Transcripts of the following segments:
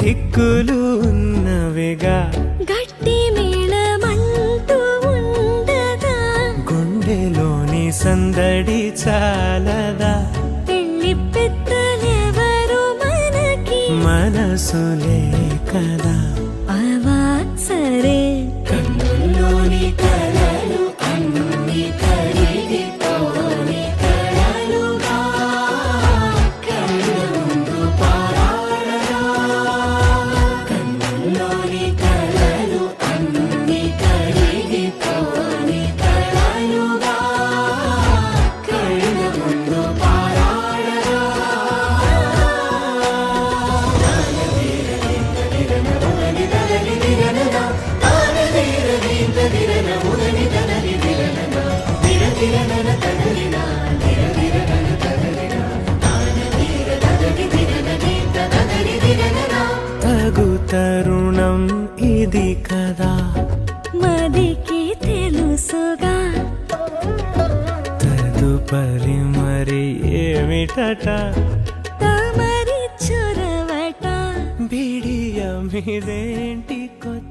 దిక్కులు ఉన్నవిగా గట్టి మేళమంటూ ఉండగా గుండెలోని సందడి చాలదా పెళ్లి పెద్దలెవరు మనకి మనసులే కదా అవా సరే కన్నుల్లోని కలలు అన్ని కరిగిపోని కలలుగా కళ్ళ ముందు పారాడరా కన్నుల్లోని కలలు అన్ని కరిగిపోని కలలుగా కళ్ళ ముందు పారాడరా తగు తరుణం ఇది కదా మదికి తెలుసుగా తదుపరి మరి ఏమిటట తమరి చొరవట బిడియమిదేంటి కొత్త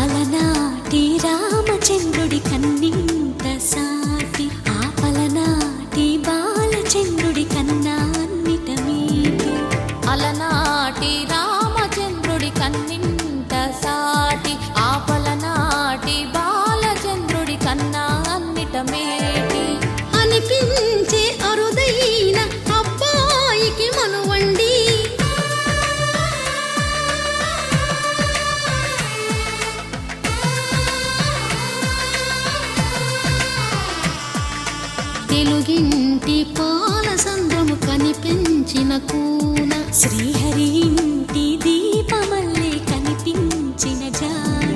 అలనాటి రామచంద్రుడి కన్నింత సాటి ఆపలనాటి బాలచంద్రుడి కన్నా అన్నిట మీటి అలనాటి రామచంద్రుడి కన్నింత సాటి ఆపలనాటి బాలచంద్రుడి కన్నా అన్నిట మేటి అనిపించే అరుదైన అబ్బాయికి మనువండి తెలుగింటి పాలసంద్రము కనిపించిన కూన శ్రీహరి ఇంటి దీపమల్లే కనిపించిన జాడ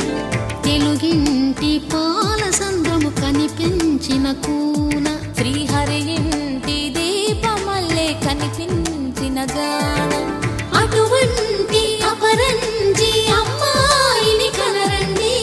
తెలుగింటి పాలసంద్రము కనిపించిన కూన శ్రీహరి ఇంటి దీపమల్లే కనిపించిన జాడ అటువంటి అపరంజి అమ్మాయిని కనరండి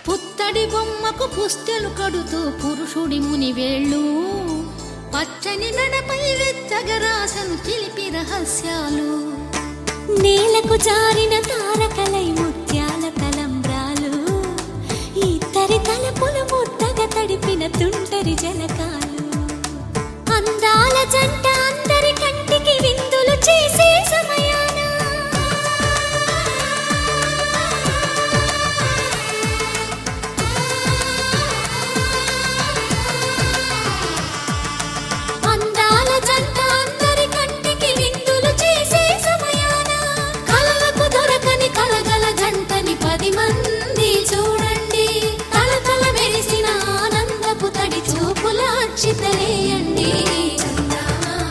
పుత్తడి బొమ్మకు పుస్తెలు కడుతూ పురుషుడి ముని వేళ్ళు పచ్చని నడపై వెచ్చగరాసను చిలిపి రహస్యాలు నేలకు జారిన తారకలై ముత్యాల తలంబ్రాలు ఇద్దరి తలపులు ముద్దగా తడిపిన తుంటరి జలకాలు అందాల జంట అందరి కంటికి విందులు చేసే సమయాన అందాల జంట అందరి కంటికి విందులు చేసే సమయాన కలలకు దొరకని కలగల జంటని 10 మంది చూడండి తలతల మెరిసిన ఆనందపు తడి చూపుల అచ్చితలేయండి చందమామ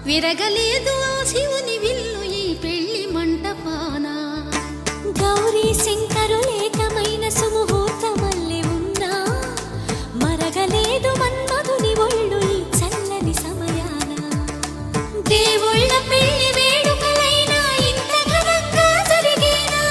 విరగలేదు ఆ శివుని విల్లు ఈ పెళ్లి మంటపాన. గౌరీ శంకరులేకమైన సుముహూర్తమల్లి ఉన్నా మరగలేదు మన్మధుని ఒళ్ళు ఈ చల్లని సమయాన. దేవుళ్ళ పెళ్లి వేడుకలైనా ఇంత ఘనంగా జరిగేనా?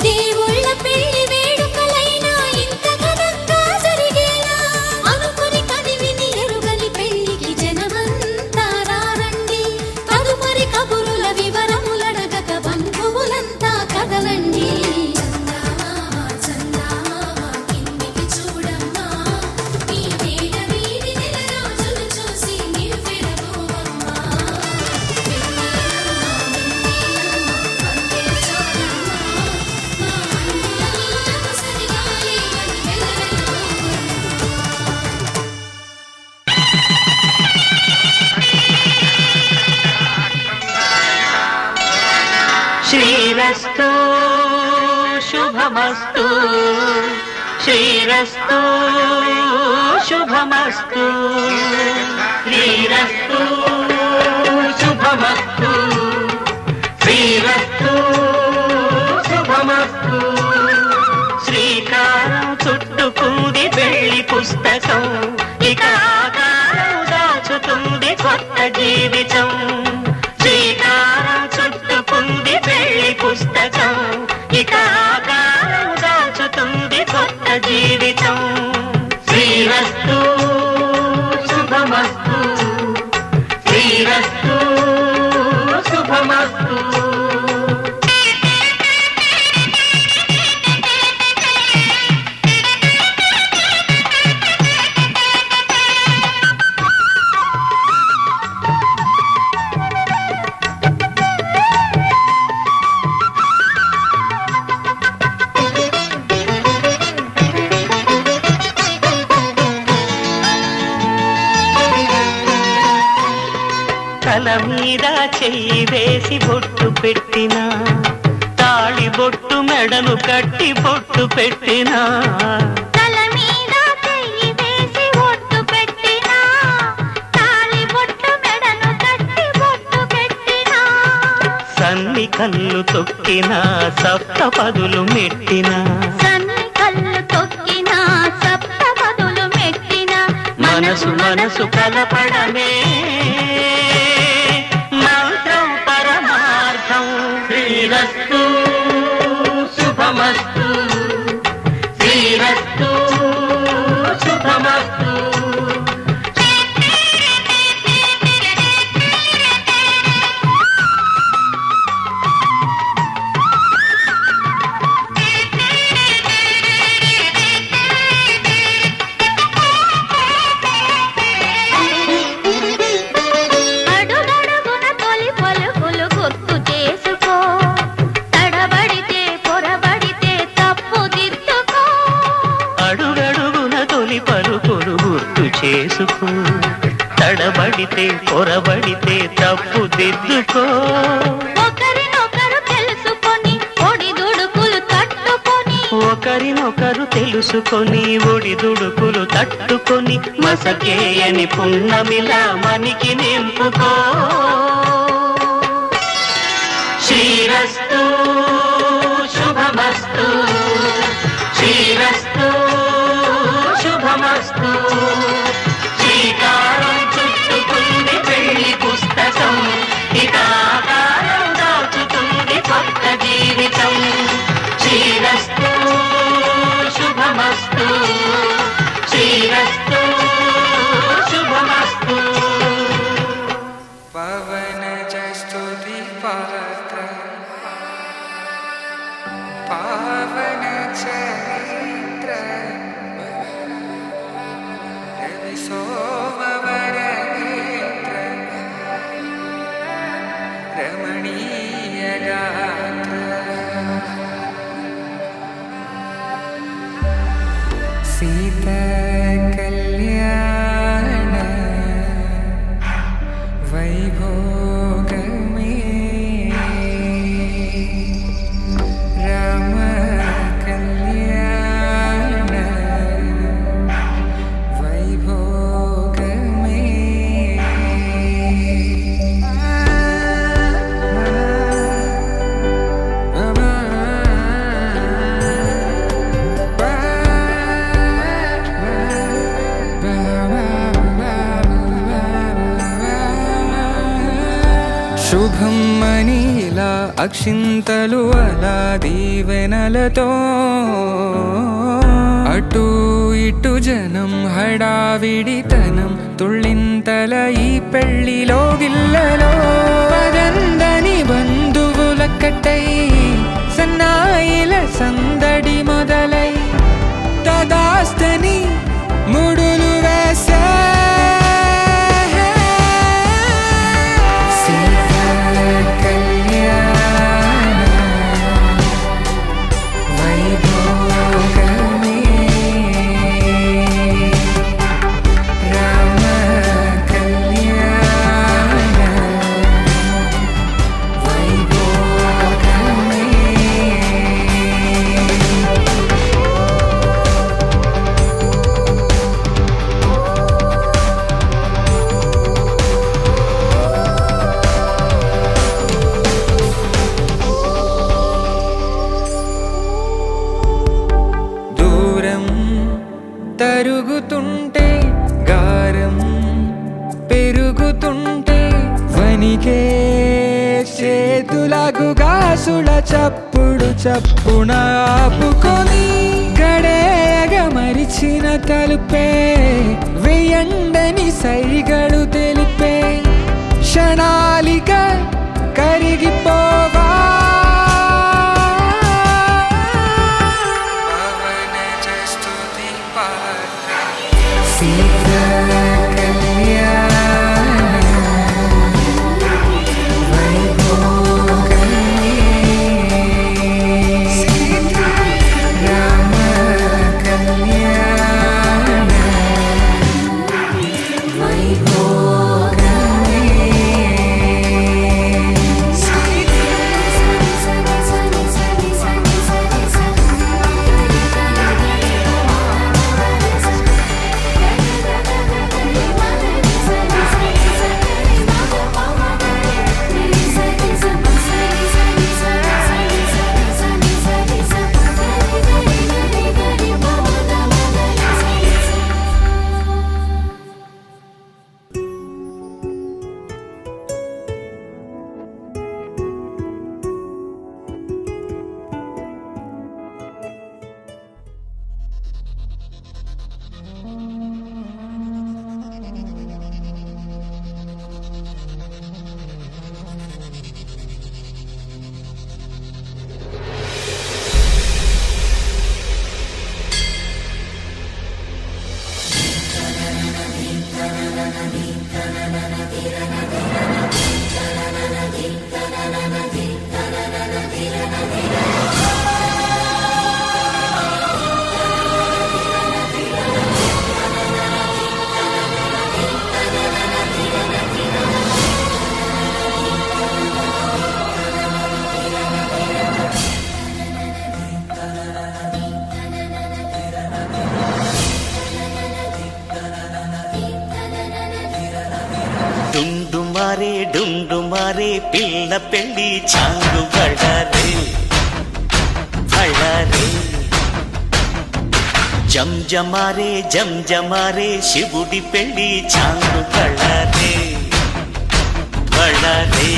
దేవుళ్ళ పెళ్లి వేడుకలైనా ఇంత ఘనంగా జరిగేనా? అనుకుని కనివిని ఎరుగని పెళ్లికి జనమంతా రారండి. తదుపరి కబురుల వివరములడగక బంధువులంతా కదలండి. చందమామ చందమామ కిందికి చూడమ్మా, ఈ వేళ వీధి నెలరాజులు చూసి నివ్వెరపోవమ్మా. వెన్నెలమ్మ వెన్నెలమ్మ పందె చాలమ్మా, మా అన్నుల నీడకు సరిగాలి అని వెల్లవెల్లువమ్మా. శ్రీరస్తు శుభమస్తు శ్రీరస్తు శుభమస్తు శ్రీరస్తు శుభమస్తు శ్రీరస్తు శుభమస్తు. శ్రీకారం చుట్టుకుంది పెళ్లి పుస్తకం, ఇక ఆకారం దాచుతుంది కొత్త జీవితం. శ్రీకారం చుట్టుకుంది పెళ్లి పుస్తకం, ఇక ఆకారం దాచుతుంది కొత్త జీవితం. శ్రీరస్తు శుభమస్తు శ్రీరస్తు శుభమస్తు. తల మీద చెయ్యి వేసి బొట్టు పెట్టినా, తాళి బొట్టు మెడను కట్టి బొట్టు పెట్టినా. తల మీద చెయ్యి వేసి ఒట్టు పెట్టినా, తాళి బొట్టు మెడను కట్టి బొట్టు పెట్టినా. సన్ని కళ్ళు తొక్కినా, సప్త పదులు మెట్టినా. సన్ని కళ్ళు తొక్కినా, సప్త పదులు మెట్టినా. మనసు మనసు కలపడమే మంత్రం పరమార్థం. శ్రీరస్తు శుభమస్తు శ్రీరస్తు శుభమస్తు. అడుగడుగున తొలి పలుకులు గుర్తు చేసుకో, తడబడితే పొరబడితే తప్పు దిద్దుకో. అడుగడుగున తొలి పలుకులు గుర్తు చేసుకో, తడబడితే పొరబడితే తప్పు దిద్దుకో. ఒకరినొకరు తెలుసుకొని ఒడిదుడుకులు తట్టుకొని, ఒకరినొకరు తెలుసుకొని ఒడిదుడుకులు తట్టుకొని, మసకేయని పున్నమిలా మనికి నింపుకో. శ్రీరస్తు శుభమస్తు శ్రీరస్తు శుభమస్తు. శ్రీకారం చుట్టుకుంది పెళ్లి పుస్తకం, ఇక ఆకారం దాచుతుంది కొత్త జీవితం. శ్రీరస్తు శుభమస్తు శ్రీరస్తు శుభమస్తు. పవనజ స్తుతి పాత్ర పావన చరిత్ర రవి సోమవర నేత్ర రమణీయ గాత్ర. సీత కళ్యాణ వైభోగమే రామ శుభం అని ఇలా అక్షింతలు అలా దీవెనలతో అటు ఇటు జనం హడావిడితనం తుళ్ళింతల ఈ పెళ్లిలో గిల్లలో పదందని బంధువుల కట్టై సన్నాయిల సందడి మొదలై తదాస్తని ముడులు వేసే తరుగుతుంటే గారం పెరుగుతుంటే వనికే చేతులకు గాసుల చప్పుడు చప్పున ఆపుకొని గడేగ మరిచిన తలుపే వెయ్యండని సైగడు తెలిపే క్షణాలిక కరిగిపోవా డుండుమారే పిల్ల పెళ్ళి చాంగు బళ్ళారే బళ్ళారే జంజమారే శివుడి పెళ్ళి చాంగు బళ్ళారే బళ్ళారే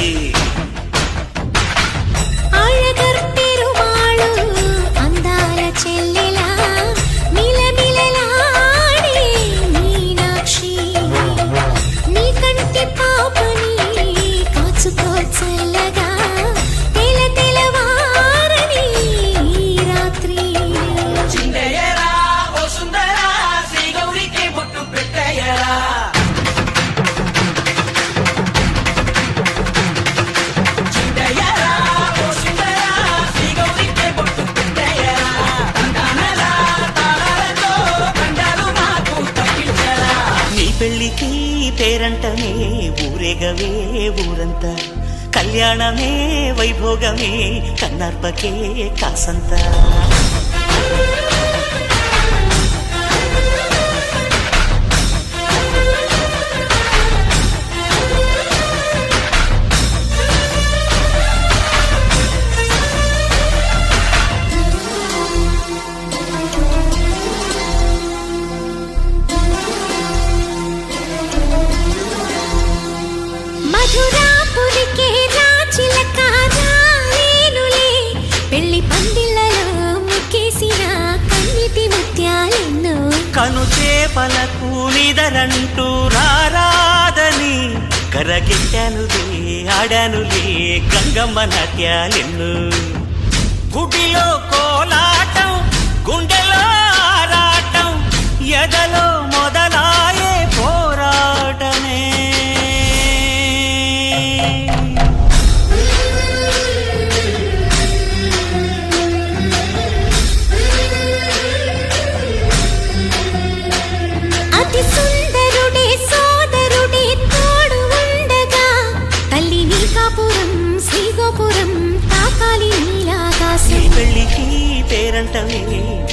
పెళ్ళికి పేరంటమే ఊరేగవే ఊరంతా కళ్యాణమే వైభోగమే కన్నార్పకే కాసంతా మధురాపురికి కను చేపలకు నిదరంటూ రారాదని కరగెట్టానులే ఆడానులే గంగమ్మ నాట్యాలెన్ను గుడిలో కోలాటం గుండెలో ఆరాటం ఎదలో మొదలాయే పోరాటమే అతి సుందరుడే సోదరుడే తోడు ఉండగా తల్లి నీ కాపురం శ్రీగోపురం తాకాలి నీలాకాశం పెళ్ళికి పేరంటమే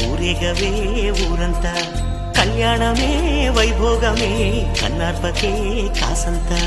ఊరేగవే ఊరంతా కళ్యాణమే వైభోగమే కన్నార్పకే కాసంతా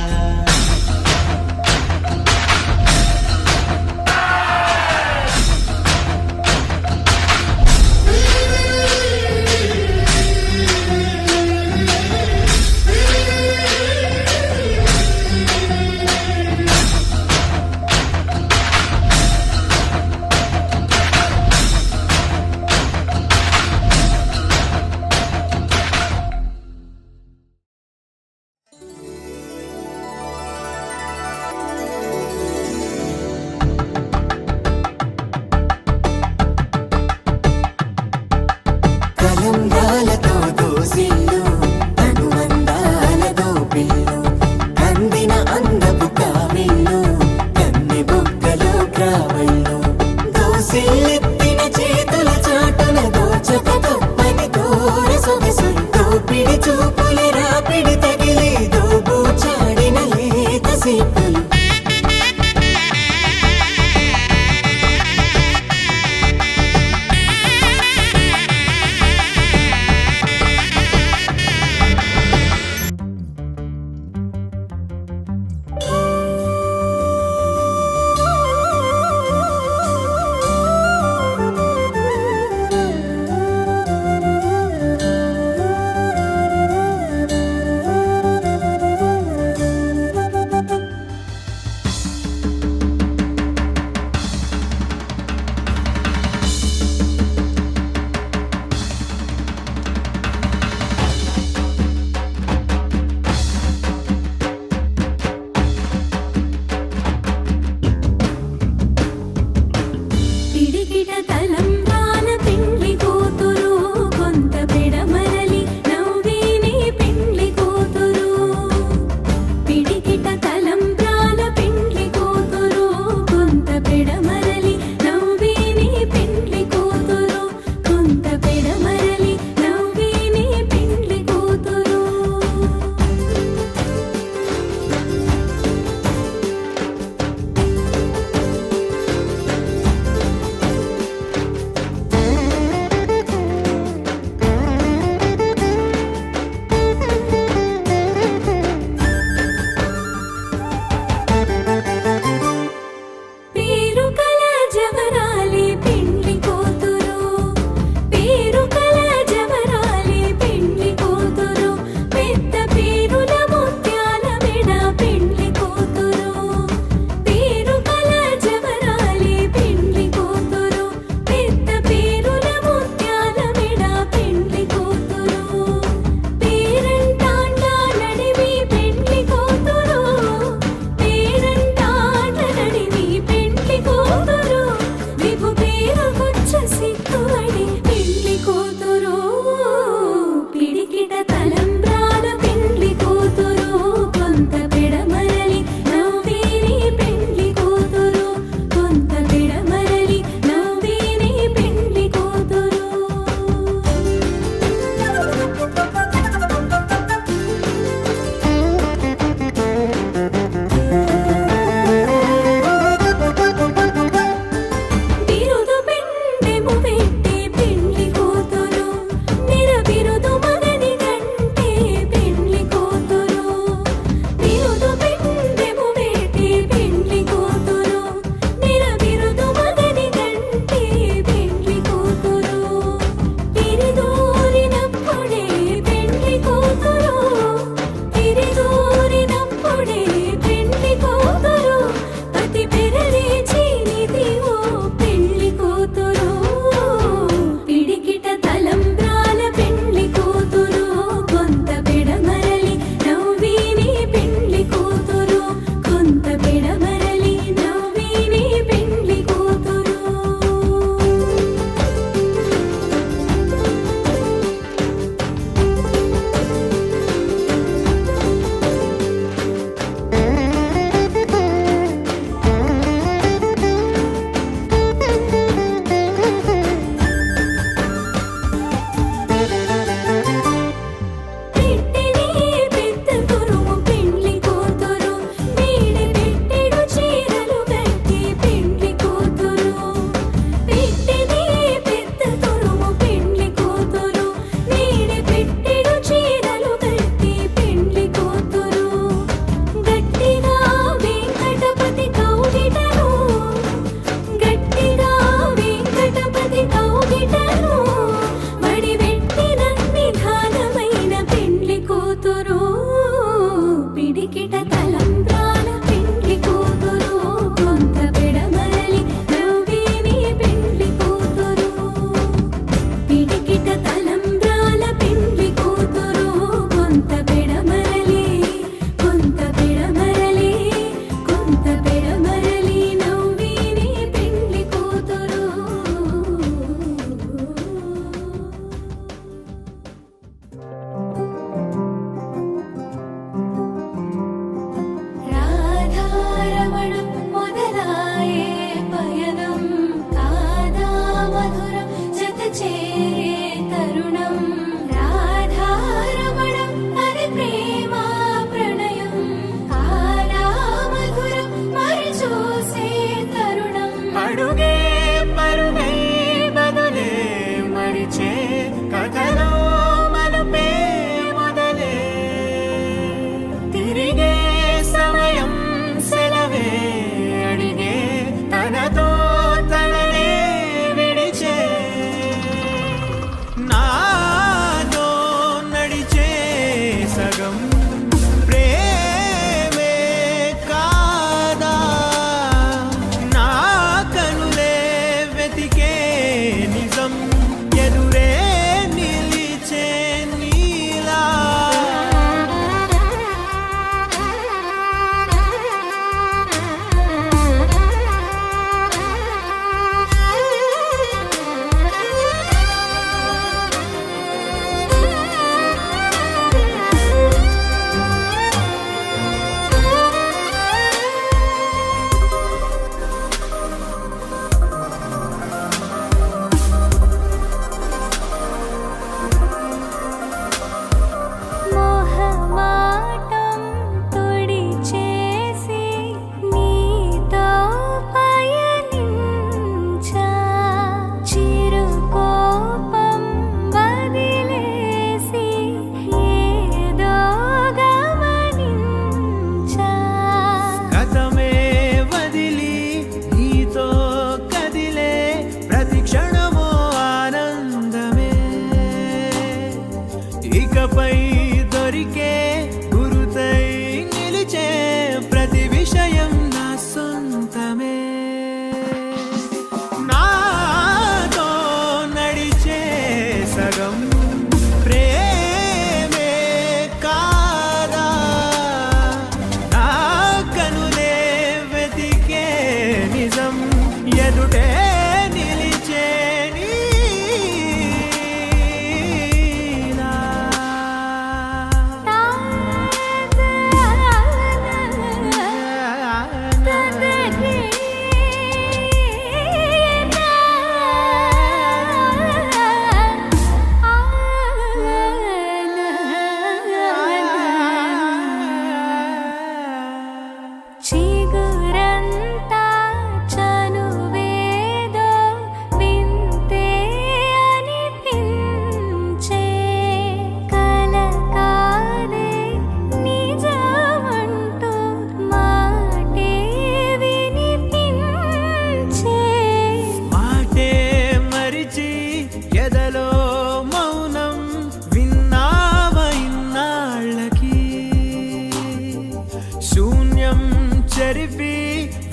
చెరిపి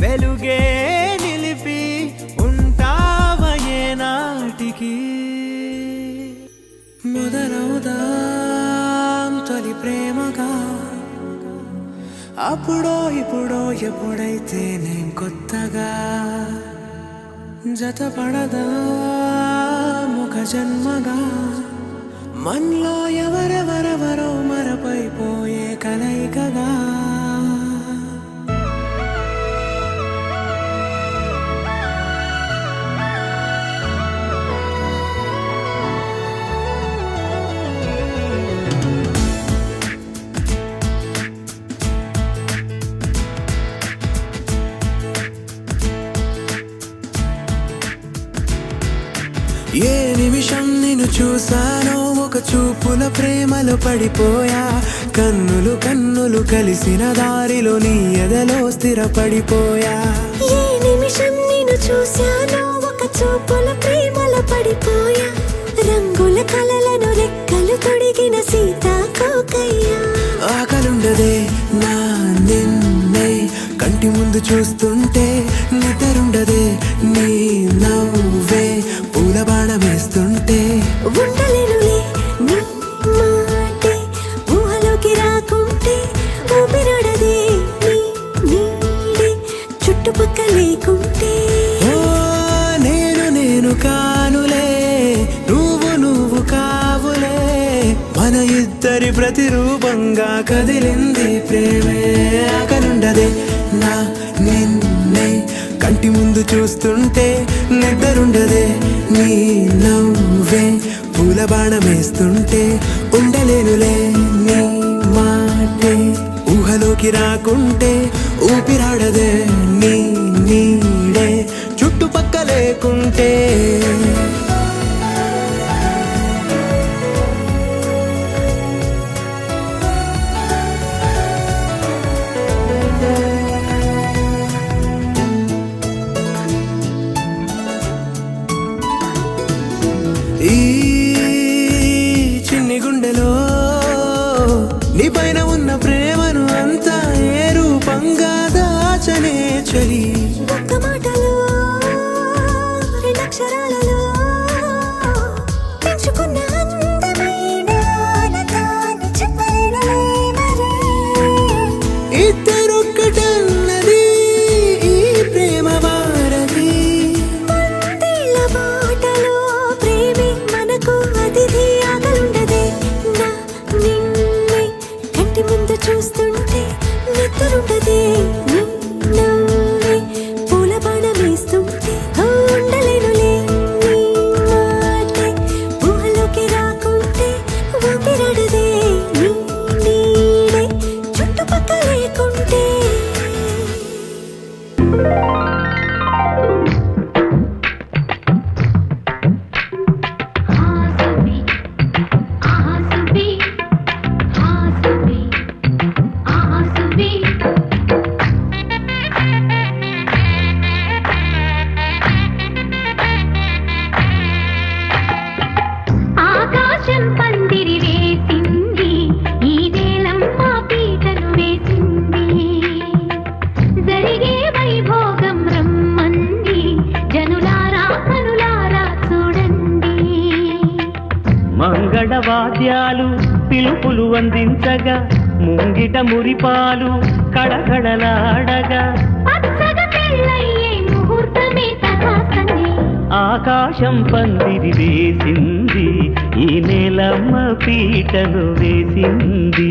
వెలుగే నిలిపి ఉంటావయే నాటికి మొదలవుదాం తొలి ప్రేమగా అప్పుడో ఇప్పుడో ఎప్పుడైతే నేను కొత్తగా జతపడదా ముఖ జన్మగా మనలో ఎవరెవరెవరో మరపైపోయే కలయికగా ఏ నిమిషం నిన్ను చూసానో ఒక చూపుల ప్రేమలో పడిపోయా కన్నులు కన్నులు కలిసిన దారిలో నీ ఎదలో స్థిరపడిపోయా ఏ నిమిషం నిన్ను చూశానో ఒక చూపుల ప్రేమలో పడిపోయా రంగుల కలలను రెక్కలు తొడిగిన సీతాకోకయ్యా ఆకలుండదే నా నిన్నే కంటి ముందు చూస్తుంటే నిద్రుండదే నీ నవ్వే పూల బాణం వేస్తుంటే ఉండలేనులే నీ మాటే ఊహలోకి రాకుంటే ఊపిరాడదే నీ నీడే చుట్టుపక్క లేకుంటే ఓ నేను కానులే నువ్వు కావులే మన ఇద్దరి ప్రతిరూపంగా కదిలింది ప్రేమే ఆకలుండదే నా నిన్నే కంటి ముందు చూస్తుంటే నిద్రుండదే నీ నవ్వే పూల బాణం వేస్తుంటే ఉండలేనులే నీ మాటే ఊహలోకి రాకుంటే ఊపిరాడదే నీ నీడే చుట్టుపక్క లేకుంటే ఈ చిన్ని గుండెలో నీ పైన ఉన్న ప్రేమను అంతా ఏ రూపంగా దాచనే చలి ఒక్క మాటలో రెండక్షరాలలో పెంచుకున్న అందమైన ఆనందాన్ని చెప్పలేనులే మరి ఇద్దరొక్కటన్నది ఈ ప్రేమ వారది వందేళ్ల బాటలో ప్రేమే మనకు అతిథి ఆగలుండదే నా నిన్నే కంటి ముందు చూస్తుంటే నిద్రుండదే నీ నవ్వే పూల బాణం వేస్తుంటే ఉండలేనులే నీ మాటే ఊహలోకి రాకుంటే ఊపిరాడదే నీ నీడే చుట్టుపక్క లేకుంటే ఆసుబి ఆసుబి ఆసుబి ఆసుబి ఆకాశం పందిరి వేసింది ఈ నేలమ్మ పీటను వేసింది జరిగే వైభోగం రమ్మంది జనులారా కనులారా చూడండి మంగళ వాద్యాలు పిలుపులు అందించగా ముంగిట మురిపాలు కడకడలాడగా పచ్చగా పెళ్ళయ్యే ముహూర్తమే తదాసనే ఆకాశం పందిరి వేసింది ఈ నేలమ్మ పీటను వేసింది